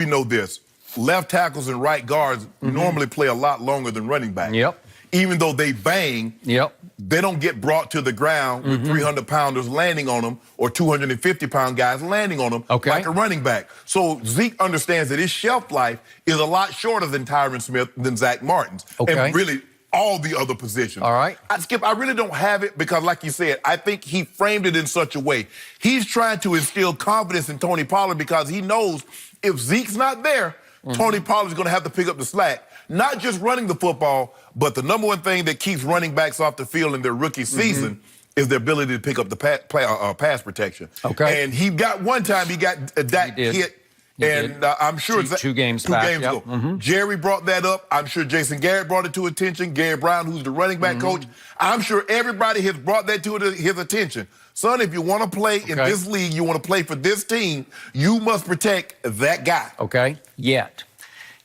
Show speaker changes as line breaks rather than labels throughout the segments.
You know this. Left tackles and right guards normally play a lot longer than running backs.
Yep.
Even though they bang, they don't get brought to the ground with 300-pounders landing on them or 250-pound guys landing on them like a running back. So Zeke understands that his shelf life is a lot shorter than Tyron Smith, than Zack Martin's, and really all the other positions.
All right.
Skip, I really don't have it because, like you said, I think he framed it in such a way. He's trying to instill confidence in Tony Pollard because he knows if Zeke's not there, Tony Pollard's going to have to pick up the slack. Not just running the football, but the number one thing that keeps running backs off the field in their rookie season is their ability to pick up the pass protection. Okay. And he got one time, he got Dak hit. And I'm sure
two games
ago. Jerry brought that up. I'm sure Jason Garrett brought it to attention. Gary Brown, who's the running back coach. I'm sure everybody has brought that to his attention. Son, if you want to play in this league, you want to play for this team, you must protect that guy.
Okay. Yet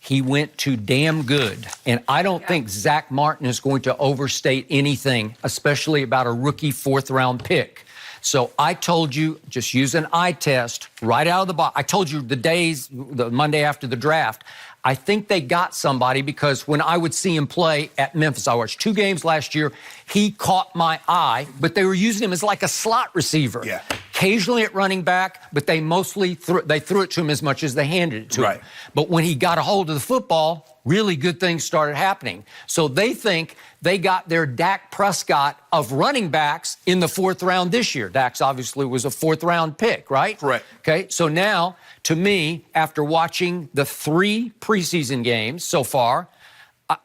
he went to damn good. And I don't think Zack Martin is going to overstate anything, especially about a rookie fourth-round pick. So I told you, just use an eye test right out of the box. I told you the Monday after the draft, I think they got somebody because when I would see him play at Memphis, I watched 2 games last year, he caught my eye, but they were using him as like a slot receiver. Yeah. Occasionally at running back, but they mostly threw it to him as much as they handed it to him. But when he got a hold of the football, really good things started happening. So they think they got their Dak Prescott of running backs in the 4th round this year. Dak's obviously was a 4th-round pick, right?
Correct.
Okay, so now, to me, after watching the 3 preseason games so far,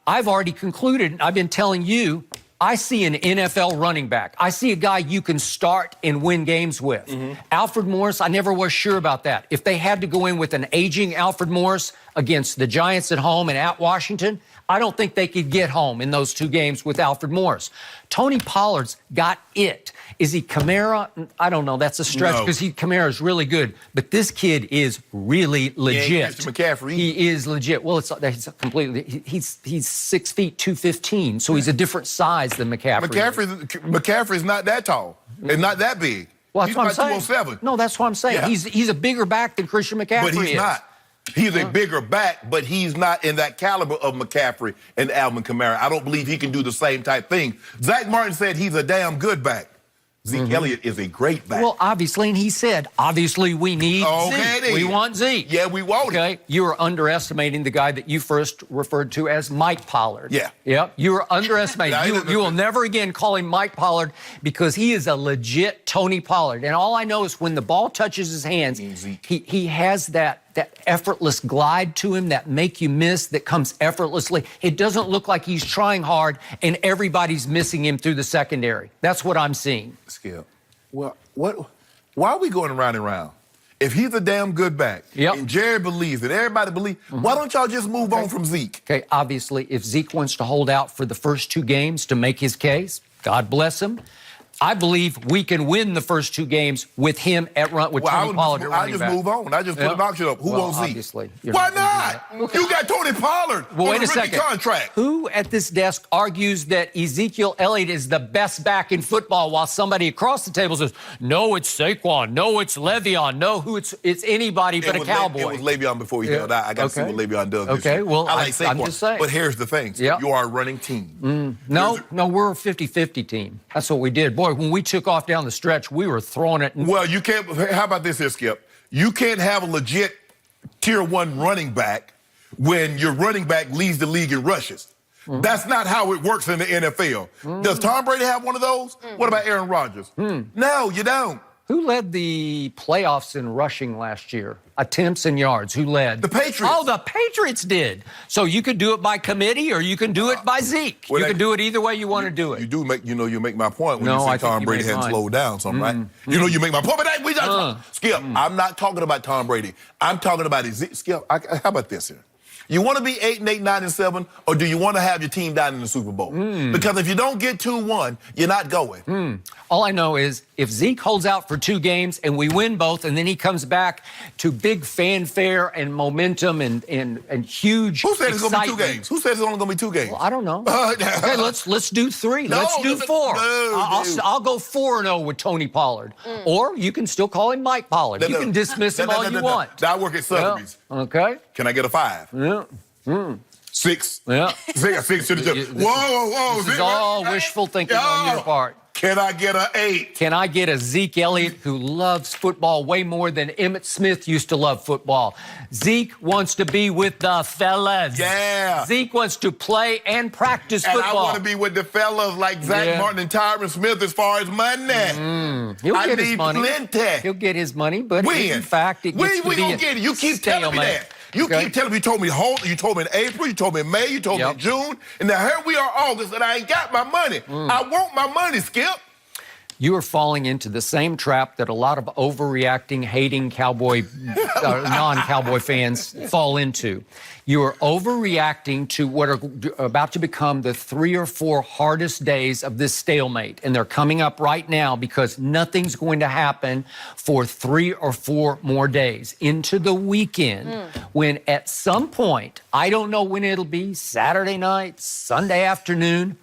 I've already concluded, and I've been telling you, I see an NFL running back. I see a guy you can start and win games with. Alfred Morris, I never was sure about that. If they had to go in with an aging Alfred Morris against the Giants at home and at Washington, I don't think they could get home in those 2 games with Alfred Morris. Tony Pollard's got it. Is he Kamara? I don't know. That's a stretch because Kamara's really good. But this kid is really legit.
Mr. McCaffrey.
He is legit. Well, it's completely. He's 6 feet 215, so he's a different size than McCaffrey.
McCaffrey's not that tall and not that big.
Well, that's
he's
what I'm
about
saying.
207.
No, that's what I'm saying. Yeah. He's a bigger back than Christian McCaffrey
But he's not. He's a bigger back, but he's not in that caliber of McCaffrey and Alvin Kamara. I don't believe he can do the same type thing. Zack Martin said he's a damn good back. Zeke Elliott is a great back.
Well, obviously, and he said, obviously, we need Zeke. We want Zeke.
Yeah, we want
him. You are underestimating the guy that you first referred to as Mike Pollard.
Yeah.
Yep. You are underestimating. You will never again call him Mike Pollard because he is a legit Tony Pollard. And all I know is when the ball touches his hands, he has that effortless glide to him, that make you miss, that comes effortlessly. It doesn't look like he's trying hard and everybody's missing him through the secondary. That's what I'm seeing.
Skip, well, why are we going around and around? If he's a damn good back, and Jerry believes it, everybody believes, why don't y'all just move on from Zeke?
Okay, obviously, if Zeke wants to hold out for the first 2 games to make his case, God bless him. I believe we can win the first 2 games with him at Tony Pollard at running back.
I just move on. I just put an auction up. Who wants Zeke?
Obviously.
Why not? You got Tony Pollard on a rookie contract.
Who at this desk argues that Ezekiel Elliott is the best back in football while somebody across the table says, no, it's Saquon, no, it's Le'Veon, no, it's anybody but a Cowboy?
It was Le'Veon before he held out. I got to see what Le'Veon does this year.
Well,
I like Saquon.
I'm just saying.
But here's the thing. You are a running team.
No, we're a 50-50 team. That's what we did. Boy, when we took off down the stretch, we were throwing it.
Well, you can't. How about this here, Skip? You can't have a legit tier 1 running back when your running back leads the league in rushes. That's not how it works in the NFL. Does Tom Brady have one of those? What about Aaron Rodgers? No, you don't.
Who led the playoffs in rushing last year? Attempts and yards. Who led?
The Patriots.
Oh, the Patriots did. So you could do it by committee or you can do it by Zeke. You can do it either way you want to do it.
You do make, you make my point when you say Tom Brady hadn't slowed down something, right? You make my point, but we Skip, I'm not talking about Tom Brady. I'm talking about Zeke. Skip, how about this here? You want to be 8-8, 9-7, or do you want to have your team down in the Super Bowl? Because if you don't get 2-1, you're not going.
All I know is if Zeke holds out for 2 games and we win both, and then he comes back to big fanfare and momentum and huge
Who said it's going to be 2
excitement.
games? Who said it's only going to be 2 games?
Well, I don't know. Okay, let's do 3.
No,
let's do 4.
no,
I'll go 4-0 with Tony Pollard. Or you can still call him Mike Pollard. You can dismiss him all you want.
I work at Sotheby's.
Yeah. Okay.
Can I get a 5?
Yeah.
6.
Yeah.
6 to the judge. Whoa.
This is all wishful thinking on your part.
Can I get an 8?
Can I get a Zeke Elliott who loves football way more than Emmitt Smith used to love football? Zeke wants to be with the fellas.
Yeah.
Zeke wants to play and practice
And
football.
I want to be with the fellas like Zack Martin and Tyron Smith as far as money.
He'll
I
get
need
his money.
plenty.
He'll get his money, but
When?
in fact, it gets to
We
be
gonna
a
get it. You keep telling me
stalemate.
that. You keep telling me. You told me you told me in April. You told me in May. You told me in June. And now here we are, August, and I ain't got my money. I want my money, Skip.
You are falling into the same trap that a lot of overreacting, hating Cowboy, non-Cowboy fans fall into. You are overreacting to what are about to become the 3 or 4 hardest days of this stalemate. And they're coming up right now because nothing's going to happen for 3 or 4 more days into the weekend when at some point, I don't know when it'll be, Saturday night, Sunday afternoon,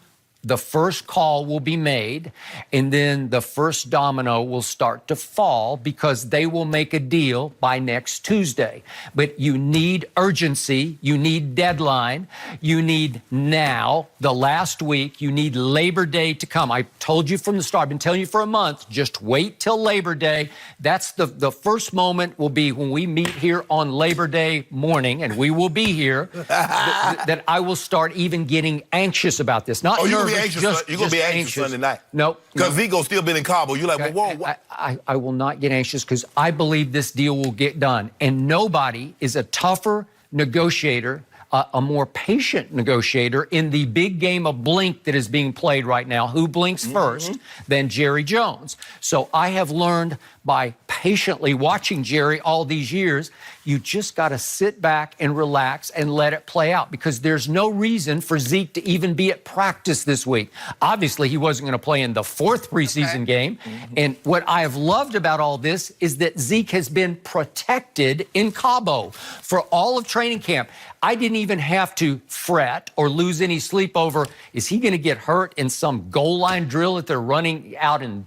the first call will be made, and then the first domino will start to fall because they will make a deal by next Tuesday. But you need urgency, you need deadline, you need now, the last week, you need Labor Day to come. I told you from the start, I've been telling you for a month, just wait till Labor Day. That's the first moment will be when we meet here on Labor Day morning, and we will be here, that I will start even getting anxious about this. Not nervous.
You're going to be anxious Sunday night.
Nope.
Because Zeke will still be in Cabo. You're like, well, whoa.
I will not get anxious because I believe this deal will get done. And nobody is a tougher negotiator, a more patient negotiator in the big game of blink that is being played right now, who blinks first, than Jerry Jones. So I have learned by patiently watching Jerry all these years, you just got to sit back and relax and let it play out because there's no reason for Zeke to even be at practice this week. Obviously, he wasn't going to play in the 4th preseason game. And what I have loved about all this is that Zeke has been protected in Cabo for all of training camp. I didn't even have to fret or lose any sleep over, is he going to get hurt in some goal line drill that they're running out in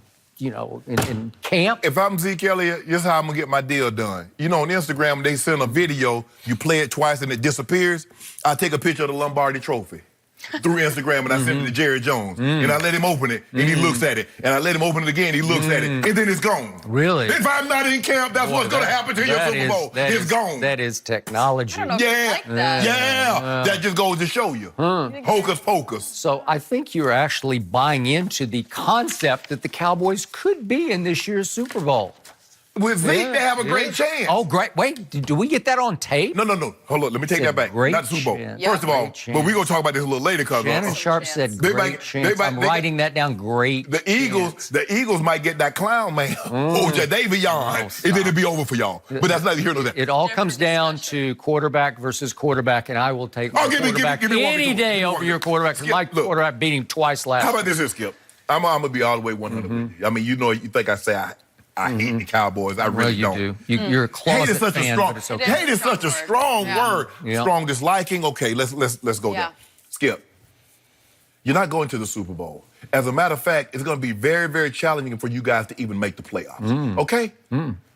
camp?
If I'm Zeke Elliott, this is how I'm going to get my deal done. You know, on Instagram, they send a video, you play it twice and it disappears. I take a picture of the Lombardi Trophy through Instagram and I send it to Jerry Jones. And I let him open it and he looks at it. And I let him open it again, he looks at it. And then it's gone.
Really?
If I'm not in camp, that's what's going to happen to your Super Bowl. It's gone.
That is technology.
I don't know if you like that.
That just goes to show you. Hocus pocus.
So I think you're actually buying into the concept that the Cowboys could be in this year's Super Bowl.
With Zeke, they have a great chance.
Oh, great. Wait, do we get that on tape?
No. Hold on, let me take that back.
Great
Not the Super Bowl.
chance.
First of all,
Great
but we're going to talk about this a little later because
Shannon Sharpe said great chance. I'm writing that down. Great
the Eagles might get that clown man, Davion, and then it'll be over for y'all. But that's neither here nor there.
It all comes down to quarterback versus quarterback, and I will take my quarterback any day over your quarterback. Skip, my quarterback beat him twice last
How about this here, Skip? I'm going to be all the way 100 with you. I mean, you think I say I hate the Cowboys. I really don't.
You do. You're a closet fan, but it's okay.
Hate is such a strong word. Strong disliking. Okay, let's go there. Skip, you're not going to the Super Bowl. As a matter of fact, it's going to be very, very challenging for you guys to even make the playoffs. Okay?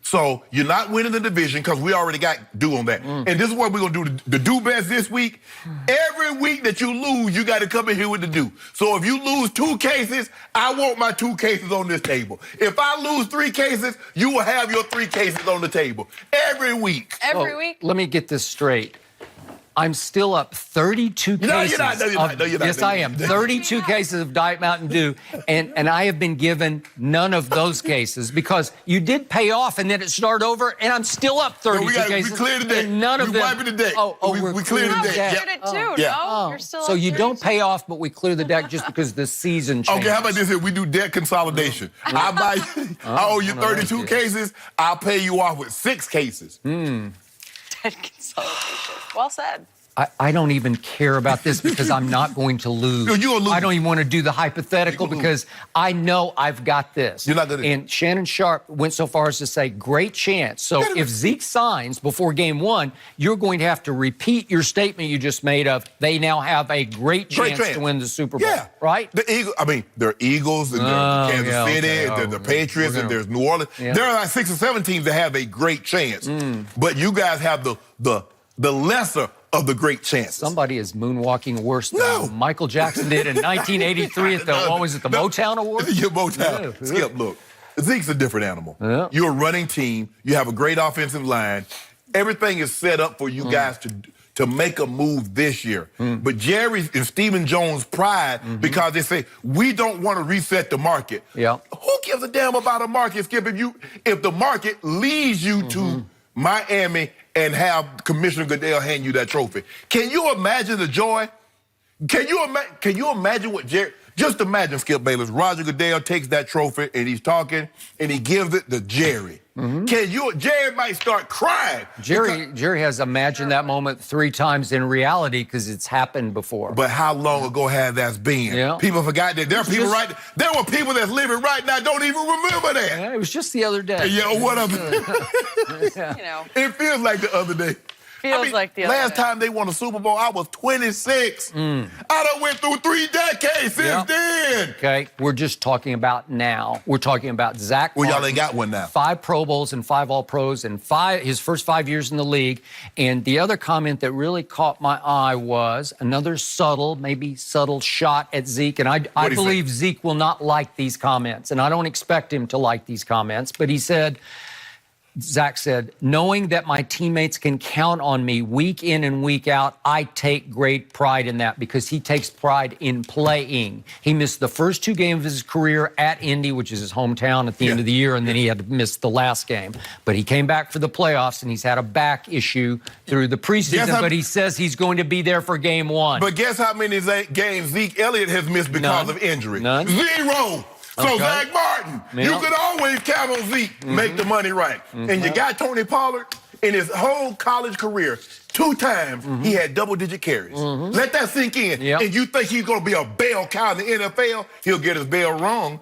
So you're not winning the division because we already got due on that. And this is what we're going to do. The do best this week, every week that you lose, you got to come in here with the do. So if you lose 2 cases, I want my 2 cases on this table. If I lose 3 cases, you will have your 3 cases on the table. Every week.
Every week?
Let me get this straight. I'm still up 32 cases.
No, you're not.
Yes, I am. 32 cases of Diet Mountain Dew, and I have been given none of those cases because you did pay off and then it started over, and I'm still up 32 cases.
We cleared the deck.
And none of them.
Wiping the deck.
We
cleared the deck.
You did it too, no? You're still
so
up
you
32.
don't pay off, but we clear the deck just because the season changes.
Okay, how about this here? We do debt consolidation. I owe you 32 cases. I'll pay you off with 6 cases.
Dead consolidation. Well said.
I don't even care about this because I'm not going to lose.
You're gonna lose.
I don't even want to do the hypothetical because I know I've got this.
You're not gonna.
And Shannon Sharpe went so far as to say, great chance. So if Zeke signs before game 1, you're going to have to repeat your statement you just made of they now have a great chance to win the Super Bowl.
Yeah.
Right?
The Eagles, I mean, there are Eagles and there are Kansas City, there's the Patriots, and there's New Orleans.
Yeah.
There are like 6 or 7 teams that have a great chance. But you guys have the lesser of the great chances.
Somebody is moonwalking worse than Michael Jackson did in 1983 at the, what was it, the Motown Award?
Your Motown.
Yeah.
Skip, look, Zeke's a different animal.
Yeah.
You're a running team. You have a great offensive line. Everything is set up for you guys to make a move this year. But Jerry and Stephen Jones' pride, because they say, we don't want to reset the market.
Yeah.
Who gives a damn about a market, Skip? If the market leads you to Miami and have Commissioner Goodell hand you that trophy, can you imagine the joy? Can you imagine what Jerry... Just imagine, Skip Bayless, Roger Goodell takes that trophy and he's talking and he gives it to Jerry. Jerry might start crying.
Jerry has imagined that moment 3 times in reality because it's happened before.
But how long ago has that been?
Yeah.
People forgot that there were people that's living right now don't even remember that.
Yeah, it was just the other day.
Yeah, whatever.
You know,
It feels like the other day.
feels like the other
last
day.
time they won a Super Bowl, I was 26. I done went through 3 decades since then.
Okay, we're just talking about now. We're talking about Zack
Well,
Martin.
y'all ain't got one now.
5 Pro Bowls and 5 All-Pros and his first 5 years in the league. And the other comment that really caught my eye was another maybe subtle shot at Zeke. And I believe Zeke will not like these comments. And I don't expect him to like these comments. But Zack said, knowing that my teammates can count on me week in and week out, I take great pride in that because he takes pride in playing. He missed the first 2 games of his career at Indy, which is his hometown, at the end of the year, and then he had to miss the last game. But he came back for the playoffs, and he's had a back issue through the preseason, but he says he's going to be there for game 1.
But guess how many games Zeke Elliott has missed because of injury?
None.
0. So Zack Martin, you can always count on Zeke, make the money right. And you got Tony Pollard in his whole college career, 2 times he had double-digit carries. Let that sink in. And you think he's going to be a bell cow in the NFL? He'll get his bell wrong.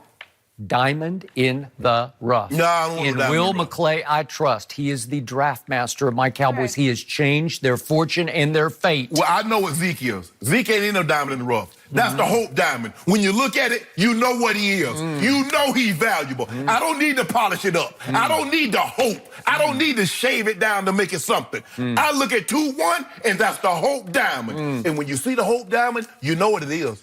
Diamond in the rough.
No, I don't want
in
diamond
Will
in the rough.
McClay, I trust. He is the draft master of my Cowboys. He has changed their fortune and their fate.
Well, I know what Zeke is. Zeke ain't in no diamond in the rough. That's the hope diamond. When you look at it, you know what he is. You know he's valuable. I don't need to polish it up. I don't need to hope. I don't need to shave it down to make it something. I look at 2-1, and that's the hope diamond. And when you see the hope diamond, you know what it is.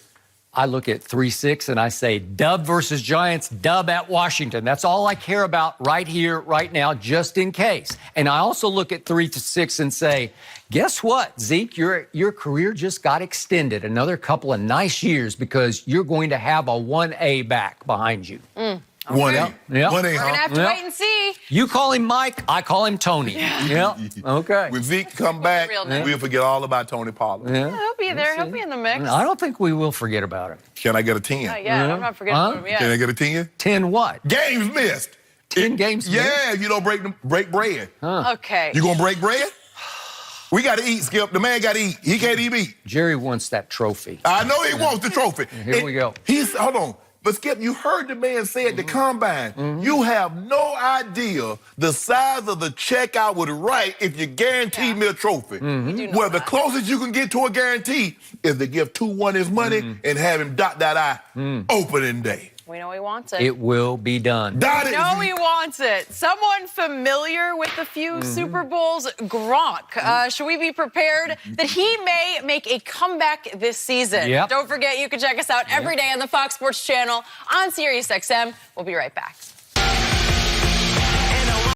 I look at 3-6 and I say, dub versus Giants, dub at Washington. That's all I care about right here, right now, just in case. And I also look at 3-6 and say, guess what, Zeke? Your career just got extended another couple of nice years because you're going to have a 1A back behind you.
1A.
Yep.
1A,
We're going to have to wait and see.
You call him Mike, I call him Tony. Yeah. Okay.
When Zeke come back, we'll forget all about Tony Pollard.
Yeah, he'll be there. He'll be in the mix.
I don't think we will forget about him.
Can I get a 10?
Yeah, I'm not forgetting about him yet.
Can I get a 10?
10 what?
Games missed.
10 games missed?
Yeah, you don't break bread.
Okay.
You going to break bread? We got to eat, Skip. The man got to eat. He can't even eat.
Jerry wants that trophy.
I know he wants the trophy.
Here we go.
Hold on. But, Skip, you heard the man say at the combine, you have no idea the size of the check I would write if you guaranteed me a trophy. Well, the closest you can get to a guarantee is to give 2-1 his money and have him dot that I opening day.
We know he wants it.
It will be done.
We know he wants it. Someone familiar with the few Super Bowls, Gronk. Should we be prepared that he may make a comeback this season?
Yep.
Don't forget, you can check us out every day on the Fox Sports Channel on SiriusXM. We'll be right back.